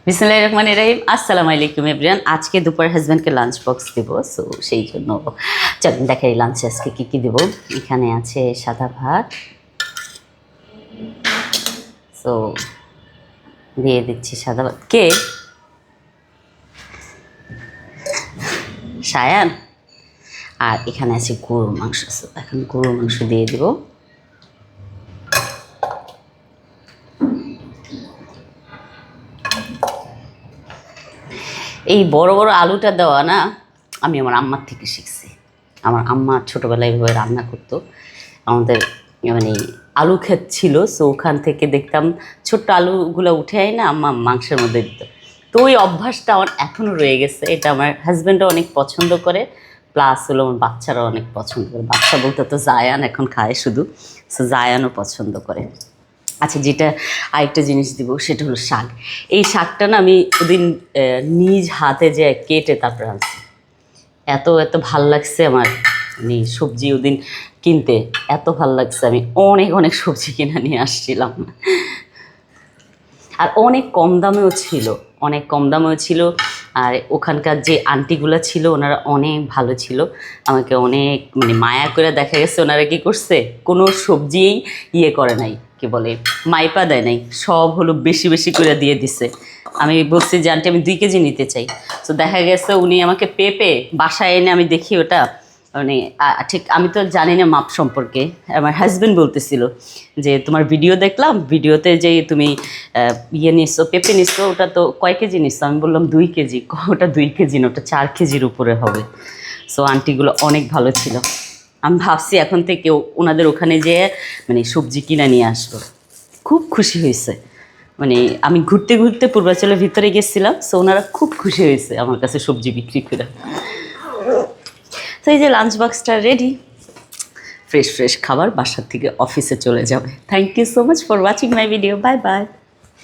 বিসমিল্লাহির রহমানির রহিম। আসসালামু আলাইকুম এভরিওয়ান। আজকে দুপুরে হাজব্যান্ডকে লাঞ্চ বক্স দেবো, সো সেই জন্য চলুন দেখাই লাঞ্চে আজকে কী কী দেবো। এখানে আছে সাদা ভাত, সো দিয়ে দিচ্ছি সাদা ভাত। কে? সায়ান। আর এখানে আছে গরুর মাংস, সো এখন গরুর মাংস দিয়ে দেবো। এই বড় বড় আলুটা দেওয়া না আমি আমার আম্মার থেকে শিখছি। আমার আম্মা ছোটোবেলায় এভাবে রান্না করতো। আমাদের মানে আলু ক্ষেত ছিল, সো ওখান থেকে দেখতাম ছোট্ট আলুগুলো উঠে আয় না আম্মা মাংসের মধ্যে দিত। তো ওই অভ্যাসটা আমার এখনও রয়ে গেছে। এটা আমার হাজব্যান্ডও অনেক পছন্দ করে, প্লাস হলো আমার বাচ্চারাও অনেক পছন্দ করে। বাচ্চা বলতে তো জায়ান এখন খায় শুধু, সো জায়ানও পছন্দ করে। আচ্ছা, যেটা আরেকটা জিনিস দিব সেটা হলো শাক। এই শাকটা না আমি ওদিন নিজ হাতে যে কেটে তারপরে আনছি। এত এত ভাল লাগছে আমার, মানে সবজি ওদিন কিনতে এত ভাল লাগছে, আমি অনেক অনেক সবজি কিনে নিয়ে আসছিলাম। আর অনেক কম দামেও ছিল, অনেক কম দামেও ছিল। আর ওখানকার যে আন্টিগুলো ছিল ওনারা অনেক ভালো ছিল, আমাকে অনেক মানে মায়া করে দেখা গেছে। ওনারা কী করছে, কোনো সবজিই ইয়ে করে নাই, কি বলে মাইপা দেয় নাই, সব হলো বেশি বেশি করে দিয়ে দিছে। আমি বলছি যে আন্টি আমি 2 কেজি নিতে চাই। তো দেখা গেছে উনি আমাকে পেঁপে বাসায় এনে, আমি দেখি ওটা মানে ঠিক আমি তো জানি না মাপ সম্পর্কে। আমার হাজব্যান্ড বলতেছিল যে তোমার ভিডিও দেখলাম, ভিডিওতে যে তুমি ইয়ে নিচ্ছো, পেঁপে নিচ্ছো, ওটা তো কয় কেজি নিচ্ছো? আমি বললাম 2 কেজি। ওটা 2 কেজি না, ওটা 4 কেজির উপরে হবে। সো আন্টিগুলো অনেক ভালো ছিল। আমি ভাবছি এখন থেকে ওনাদের ওখানে যেয়ে মানে সবজি কিনে নিয়ে আসবো। খুব খুশি হয়েছে, মানে আমি ঘুরতে ঘুরতে পূর্বাচলের ভিতরে গেছিলাম, সো ওনারা খুব খুশি হয়েছে আমার কাছে সবজি বিক্রি করে। তো এই যে লাঞ্চ বক্সটা রেডি, ফ্রেশ ফ্রেশ খাবার বাসার থেকে অফিসে চলে যাবে। Thank you so much for watching my video. Bye by.